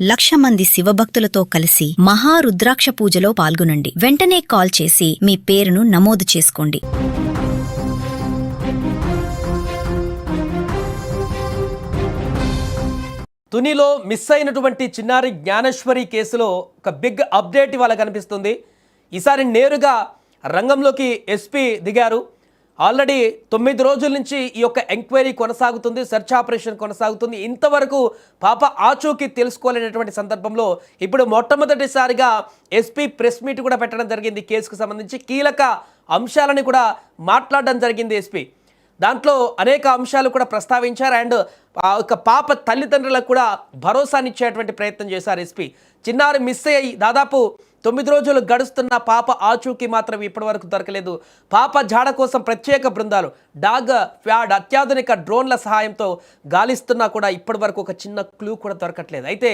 1,00,000 మంది శివభక్తులతో కలిసి మహారుద్రాక్ష పూజలో పాల్గొనండి. వెంటనే కాల్ చేసి మీ పేరును నమోదు చేసుకోండి. తునిలో మిస్ అయినటువంటి చిన్నారి జ్ఞానేశ్వరి కేసులో ఒక బిగ్ అప్డేట్ ఇవాళ కనిపిస్తుంది. ఈసారి నేరుగా రంగంలోకి ఎస్పీ దిగారు. ఆల్రెడీ 9 రోజుల నుంచి ఈ యొక్క ఎంక్వైరీ కొనసాగుతుంది, సెర్చ్ ఆపరేషన్ కొనసాగుతుంది. ఇంతవరకు పాప ఆచూకీ తెలుసుకోలేనటువంటి సందర్భంలో ఇప్పుడు మొట్టమొదటిసారిగా ఎస్పీ ప్రెస్ మీట్ కూడా పెట్టడం జరిగింది. కేసుకు సంబంధించి కీలక అంశాలను కూడా మాట్లాడడం జరిగింది ఎస్పీ. దాంట్లో అనేక అంశాలు కూడా ప్రస్తావించారు. అండ్ ఆ యొక్క పాప తల్లిదండ్రులకు కూడా భరోసానిచ్చేటువంటి ప్రయత్నం చేశారు ఎస్పీ. చిన్నారి మిస్ అయ్యి దాదాపు 9 రోజులు గడుస్తున్న పాప ఆచూకీ మాత్రం ఇప్పటివరకు దొరకలేదు. పాప జాడ కోసం ప్రత్యేక బృందాలు, డాగ్ ఫ్యాడ్, అత్యాధునిక డ్రోన్ల సహాయంతో గాలిస్తున్నా కూడా ఇప్పటివరకు ఒక చిన్న క్లూ కూడా దొరకట్లేదు. అయితే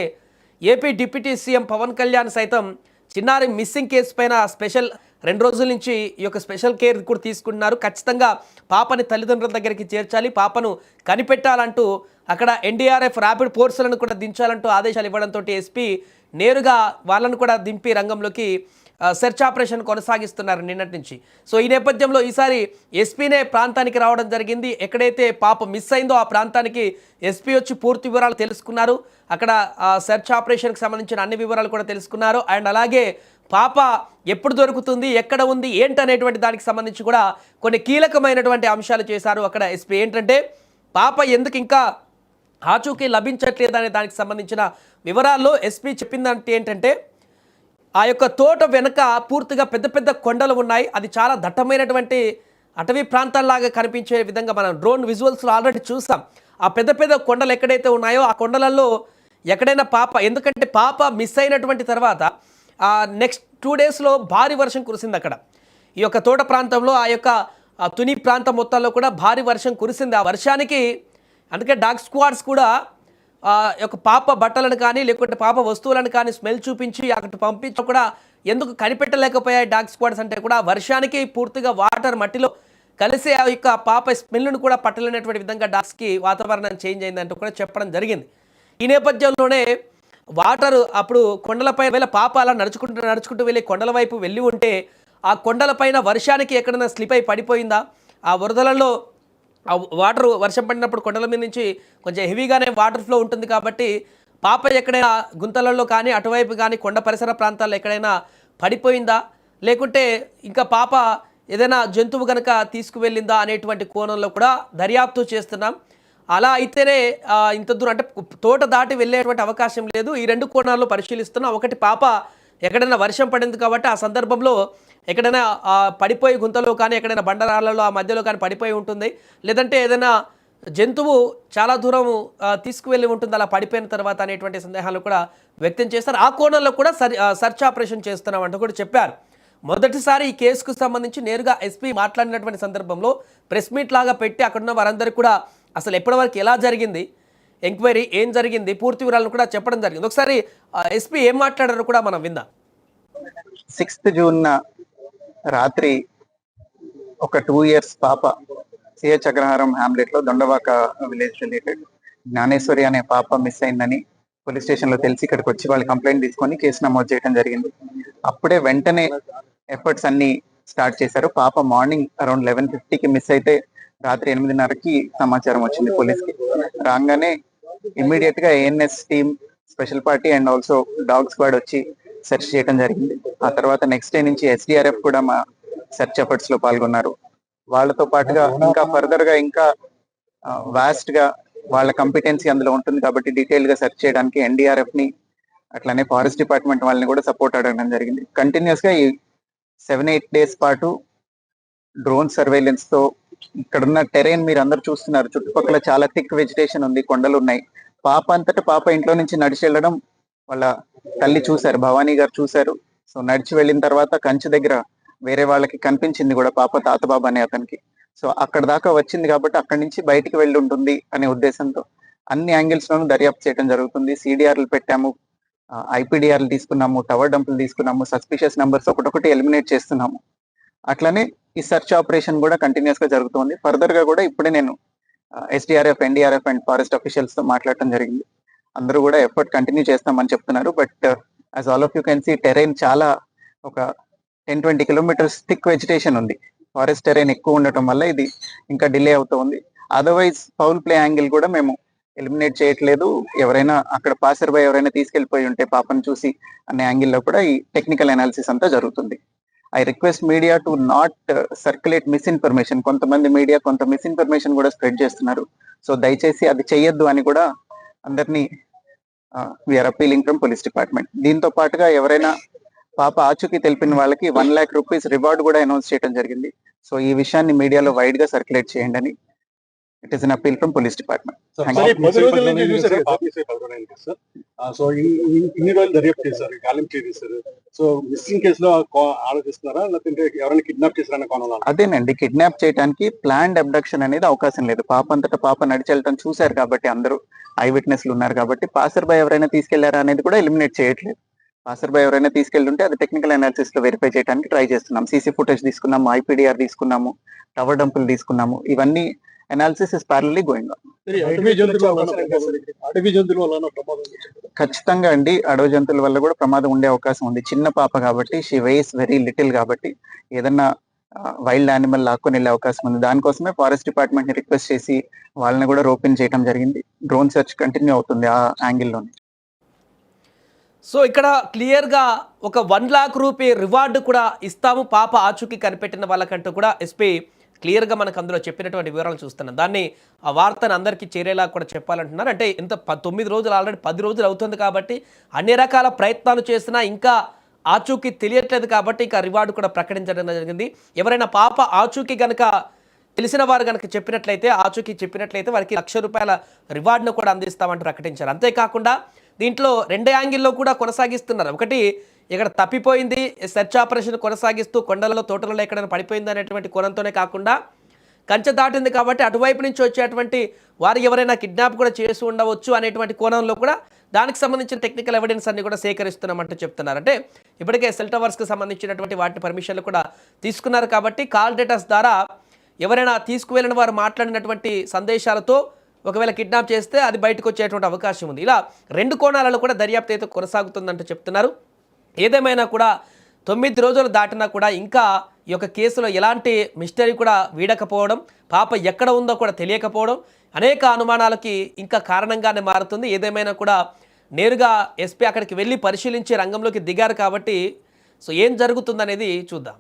AP deputy CM Pawan Kalyan సైతం చిన్నారి మిస్సింగ్ కేసు పైన స్పెషల్ 2 రోజుల నుంచి ఈ యొక్క స్పెషల్ కేర్ కూడా తీసుకుంటున్నారు. ఖచ్చితంగా పాపని తల్లిదండ్రుల దగ్గరికి చేర్చాలి, పాపను కనిపెట్టాలంటూ అక్కడ ఎన్డీఆర్ఎఫ్ ర్యాపిడ్ ఫోర్సులను కూడా దించాలంటూ ఆదేశాలు ఇవ్వడంతో ఎస్పీ నేరుగా వాళ్ళను కూడా దింపి రంగంలోకి సెర్చ్ ఆపరేషన్ కొనసాగిస్తున్నారు నిన్నటి నుంచి. సో ఈ నేపథ్యంలో ఈసారి ఎస్పీనే ప్రాంతానికి రావడం జరిగింది. ఎక్కడైతే పాప మిస్ అయిందో ఆ ప్రాంతానికి ఎస్పీ వచ్చి పూర్తి వివరాలు తెలుసుకున్నారు. అక్కడ సెర్చ్ ఆపరేషన్కి సంబంధించిన అన్ని వివరాలు కూడా తెలుసుకున్నారు. అండ్ అలాగే పాప ఎప్పుడు దొరుకుతుంది, ఎక్కడ ఉంది, ఏంటనేటువంటి దానికి సంబంధించి కూడా కొన్ని కీలకమైనటువంటి అంశాలు చేశారు అక్కడ ఎస్పీ. ఏంటంటే పాప ఎందుకు ఇంకా ఆచూకీ లభించట్లేదు అనే దానికి సంబంధించిన వివరాల్లో ఎస్పీ చెప్పిందంటే ఏంటంటే ఆ యొక్క తోట వెనుక పూర్తిగా పెద్ద పెద్ద కొండలు ఉన్నాయి. అది చాలా దట్టమైనటువంటి అటవీ ప్రాంతాల్లాగా కనిపించే విధంగా మనం డ్రోన్ విజువల్స్లో ఆల్రెడీ చూసాం. ఆ పెద్ద పెద్ద కొండలు ఎక్కడైతే ఉన్నాయో ఆ కొండలలో ఎక్కడైనా పాప, ఎందుకంటే పాప మిస్ అయినటువంటి తర్వాత నెక్స్ట్ 2 డేస్లో భారీ వర్షం కురిసింది అక్కడ. ఈ యొక్క తోట ప్రాంతంలో ఆ యొక్క తుని ప్రాంతం మొత్తంలో కూడా భారీ వర్షం కురిసింది. ఆ వర్షానికి అందుకే డాగ్ స్క్వాడ్స్ కూడా ఒక పాప బట్టలను కానీ లేకుంటే పాప వస్తువులను కానీ స్మెల్ చూపించి అక్కడ పంపించి కూడా ఎందుకు కనిపెట్టలేకపోయాయి డాగ్ స్క్వాడ్స్ అంటే కూడా వర్షానికి పూర్తిగా వాటర్ మట్టిలో కలిసి ఆ యొక్క పాప స్మెల్ను కూడా పట్టలేనటువంటి విధంగా డాగ్స్కి వాతావరణం చేంజ్ అయిందంటూ కూడా చెప్పడం జరిగింది. ఈ నేపథ్యంలోనే వాటర్ అప్పుడు కొండలపై వేళ పాప అలా నడుచుకుంటూ వెళ్ళి కొండల వైపు వెళ్ళి ఉంటే ఆ కొండలపైన వర్షానికి ఎక్కడైనా స్లిప్ అయి పడిపోయిందా, ఆ వరదలలో ఆ వాటర్ వర్షం పడినప్పుడు కొండల మీద నుంచి కొంచెం హెవీగానే వాటర్ ఫ్లో ఉంటుంది కాబట్టి పాప ఎక్కడైనా గుంతలలో కానీ అటువైపు కానీ కొండ పరిసర ప్రాంతాల్లో ఎక్కడైనా పడిపోయిందా, లేకుంటే ఇంకా పాప ఏదైనా జంతువు కనుక తీసుకువెళ్ళిందా అనేటువంటి కోణంలో కూడా దర్యాప్తు చేస్తున్నాం. అలా అయితేనే ఇంత దూరం అంటే తోట దాటి వెళ్ళేటువంటి అవకాశం లేదు. ఈ 2 కోణాల్లో పరిశీలిస్తున్నాం. ఒకటి పాప ఎక్కడైనా వర్షం పడింది కాబట్టి ఆ సందర్భంలో ఎక్కడైనా పడిపోయి గుంతలో కానీ ఎక్కడైనా బండరాళ్ళలో ఆ మధ్యలో కానీ పడిపోయి ఉంటుంది, లేదంటే ఏదైనా జంతువు చాలా దూరం తీసుకువెళ్ళి ఉంటుంది అలా పడిపోయిన తర్వాత అనేటువంటి సందేహాలు కూడా వ్యక్తం చేస్తారు. ఆ కోణంలో కూడా సర్చ్ ఆపరేషన్ చేస్తున్నాం అంటూ కూడా చెప్పారు. మొదటిసారి ఈ కేసుకు సంబంధించి నేరుగా ఎస్పీ మాట్లాడినటువంటి సందర్భంలో ప్రెస్ మీట్ లాగా పెట్టి అక్కడున్న వారందరికీ కూడా అసలు ఎప్పటివరకు ఎలా జరిగింది, ఎంక్వైరీ ఏం జరిగింది, పూర్తి వివరాలను కూడా చెప్పడం జరిగింది. ఒకసారి ఎస్పీ ఏం మాట్లాడారో కూడా మనం విందాం. 6th జూన్ రాత్రి ఒక 2 years పాప సిహెచ్ అగ్రహారం హ్యామ్లెట్ లో దొండవాక విలేజ్ రిలేటెడ్ జ్ఞానేశ్వరి అనే పాప మిస్ అయిందని పోలీస్ స్టేషన్ లో తెలిసి ఇక్కడికి వచ్చి వాళ్ళు కంప్లైంట్ తీసుకొని కేసు నమోదు చేయడం జరిగింది. అప్పుడే వెంటనే ఎఫర్ట్స్ అన్ని స్టార్ట్ చేశారు. పాప మార్నింగ్ అరౌండ్ 11:50కి మిస్ అయితే రాత్రి 8:30కి సమాచారం వచ్చింది పోలీస్కి. రాగానే ఇమ్మీడియట్ గా ANS team, special party and also dog squad వచ్చి సెర్చ్ చేయడం జరిగింది. ఆ తర్వాత నెక్స్ట్ డే నుంచి ఎస్డిఆర్ఎఫ్ కూడా మా సెర్చ్ ఎఫర్ట్స్ లో పాల్గొన్నారు. వాళ్ళతో పాటుగా ఇంకా ఫర్దర్ గా ఇంకా వాస్ట్ గా వాళ్ళ కంపిటెన్సీ అందులో ఉంటుంది కాబట్టి డీటెయిల్ గా సెర్చ్ చేయడానికి ఎన్డీఆర్ఎఫ్ ని అట్లానే ఫారెస్ట్ డిపార్ట్మెంట్ వాళ్ళని కూడా సపోర్ట్ అడగడం జరిగింది. కంటిన్యూస్ గా ఈ 7-8 days పాటు డ్రోన్ సర్వేలెన్స్ తో ఇక్కడున్న టెరైన్ మీరు అందరు చూస్తున్నారు. చుట్టుపక్కల చాలా థిక్ వెజిటేషన్ ఉంది, కొండలు ఉన్నాయి. పాప అంతటా పాప ఇంట్లో నుంచి నడిచి వెళ్ళడం వాళ్ళ తల్లి చూశారు, భవానీ గారు చూశారు. సో నడిచి వెళ్ళిన తర్వాత కంచి దగ్గర వేరే వాళ్ళకి కనిపించింది కూడా పాప, తాతబాబు అనే అతనికి. సో అక్కడ దాకా వచ్చింది కాబట్టి అక్కడి నుంచి బయటికి వెళ్ళి ఉంటుంది అనే ఉద్దేశంతో అన్ని యాంగిల్స్ లోనూ దర్యాప్తు చేయడం జరుగుతుంది. సిడిఆర్లు పెట్టాము, ఐపీడిఆర్లు తీసుకున్నాము, టవర్ డంపులు తీసుకున్నాము, సస్పిషియస్ నంబర్స్ ఒకటొకటి ఎలిమినేట్ చేస్తున్నాము. అట్లానే ఈ సెర్చ్ ఆపరేషన్ కూడా కంటిన్యూస్ గా జరుగుతుంది. ఫర్దర్ గా కూడా ఇప్పుడే నేను SDRF, NDRF and forest officials తో మాట్లాడటం జరిగింది. అందరూ కూడా ఎఫర్ట్ కంటిన్యూ చేస్తామని చెప్తున్నారు. But as all of you can see terrain చాలా ఒక 10-20 కిలోమీటర్స్ థిక్ వెజిటేషన్ ఉంది. ఫారెస్ట్ టెరైన్ ఎక్కువ ఉండటం వల్ల ఇది ఇంకా డిలే అవుతూ ఉంది. అదర్వైజ్ ఫౌల్ ప్లే యాంగిల్ కూడా మేము ఎలిమినేట్ చేయట్లేదు. ఎవరైనా అక్కడ పాసర్ బై ఎవరైనా తీసుకెళ్లిపోయి ఉంటే పాపను చూసి అనే యాంగిల్లో కూడా ఈ టెక్నికల్ అనాలిసిస్ అంతా జరుగుతుంది. I request media to not circulate misinformation. కొంతమంది మీడియా కొంత మిస్ఇన్ఫర్మేషన్ కూడా స్ప్రెడ్ చేస్తున్నారు. సో దయచేసి అది చేయొద్దు అని కూడా అందరినీ we are appealing from police department. దీంతో పాటుగా ఎవరైనా పాప ఆచూకీ తెలిపిన వాళ్ళకి 1 lakh rupees రివార్డ్ కూడా అనౌన్స్ చేయడం జరిగింది. సో ఈ విషయాన్ని మీడియాలో వైడ్ గా సర్క్యులేట్ చేయండి అని it is an appeal from police department. So ఇన్ని రోజులు దర్యాప్తు చేశారు, గాలింపు చేశారు. సో మిస్సింగ్ కేసులో ఆలోచిస్తున్నారా, లేకపోతే ఎవరైనా కిడ్నాప్ చేశారన్న కోణంలో? అదేనండి, కిడ్నాప్ చేయడానికి ప్లాన్డ్ అబ్డక్షన్ అనేది అవకాశం లేదు. పాప అంతటా పాప నడిచెళ్ళటం చూశారు కాబట్టి, అందరూ ఐ విట్నెస్లు ఉన్నారు కాబట్టి, పాసర్ బై ఎవరైనా తీసుకెళ్లారా అనేది కూడా ఎలిమినేట్ చేయట్లేదు. పాసర్ బై ఎవరైనా తీసుకెళ్తుంటే అది టెక్నికల్ అనాలిసిస్ లో వెరిఫై చేయడానికి ట్రై చేస్తున్నాం. సీసీ ఫుటేజ్ తీసుకున్నాము, ఐపీడీఆర్ తీసుకున్నాము, టవర్ డంపులు తీసుకున్నాము. ఇవన్నీ అనాలిసిస్ ఇస్ ప్యారలీ గోయింగ్ ఆన్. ఖచ్చితంగా అండి, అడవి జంతువుల వల్ల కూడా ప్రమాదం ఉండే అవకాశం ఉంది. చిన్న పాప కాబట్టి, షీ వెయిస్ వెరీ లిటిల్ కాబట్టి ఏదన్నా వైల్డ్ యానిమల్ లాక్కొని వెళ్ళే అవకాశం ఉంది. దానికోసమే ఫారెస్ట్ డిపార్ట్మెంట్ ని రిక్వెస్ట్ చేసి వాళ్ళని కూడా రోపిన్ చేయడం జరిగింది. డ్రోన్ సెర్చ్ కంటిన్యూ అవుతుంది ఆ యాంగిల్లోనే. సో ఇక్కడ క్లియర్గా ఒక 1 lakh రూపీ రివార్డు కూడా ఇస్తాము పాప ఆచూకీ కనిపెట్టిన వాళ్ళకంటూ కూడా ఎస్పీ క్లియర్గా మనకు అందులో చెప్పినటువంటి వివరాలు చూస్తున్నాం. దాన్ని ఆ వార్తను అందరికీ చేరేలా కూడా చెప్పాలంటున్నారు. అంటే ఇంత 9 రోజులు ఆల్రెడీ 10 రోజులు అవుతుంది కాబట్టి అన్ని రకాల ప్రయత్నాలు చేసినా ఇంకా ఆచూకీ తెలియట్లేదు కాబట్టి ఇక రివార్డు కూడా ప్రకటించడం జరిగింది. ఎవరైనా పాప ఆచూకీ కనుక తెలిసిన వారు కనుక చెప్పినట్లయితే, ఆచూకీ చెప్పినట్లయితే వారికి ₹1,00,000 రివార్డును కూడా అందిస్తామంటూ ప్రకటించారు. అంతేకాకుండా దీంట్లో 2 యాంగిల్లో కూడా కొనసాగిస్తున్నారు. ఒకటి, ఇక్కడ తప్పిపోయింది, సెర్చ్ ఆపరేషన్ కొనసాగిస్తూ కొండలలో తోటలలో ఎక్కడైనా పడిపోయింది అనేటువంటి కోణంతోనే కాకుండా, కంచె దాటింది కాబట్టి అటువైపు నుంచి వచ్చేటువంటి వారు ఎవరైనా కిడ్నాప్ కూడా చేసి ఉండవచ్చు అనేటువంటి కోణంలో కూడా దానికి సంబంధించిన టెక్నికల్ ఎవిడెన్స్ అన్ని కూడా సేకరిస్తున్నామంటూ చెప్తున్నారు. అంటే ఇప్పటికే సెల్ టవర్స్కి సంబంధించినటువంటి వాటి పర్మిషన్లు కూడా తీసుకున్నారు కాబట్టి కాల్ డేటాస్ ద్వారా ఎవరైనా తీసుకువెళ్ళిన వారు మాట్లాడినటువంటి సందేశాలతో ఒకవేళ కిడ్నాప్ చేస్తే అది బయటకు వచ్చేటువంటి అవకాశం ఉంది. ఇలా 2 కోణాలలో కూడా దర్యాప్తు అయితే కొనసాగుతుందంటూ చెప్తున్నారు. ఏదేమైనా కూడా 9 రోజులు దాటినా కూడా ఇంకా ఈ యొక్క కేసులో ఎలాంటి మిస్టరీ కూడా వీడకపోవడం, పాప ఎక్కడ ఉందో కూడా తెలియకపోవడం అనేక అనుమానాలకి ఇంకా కారణంగానే మారుతుంది. ఏదేమైనా కూడా నేరుగా ఎస్పీ అక్కడికి వెళ్ళి పరిశీలించి రంగంలోకి దిగారు కాబట్టి సో ఏం జరుగుతుందనేది చూద్దాం.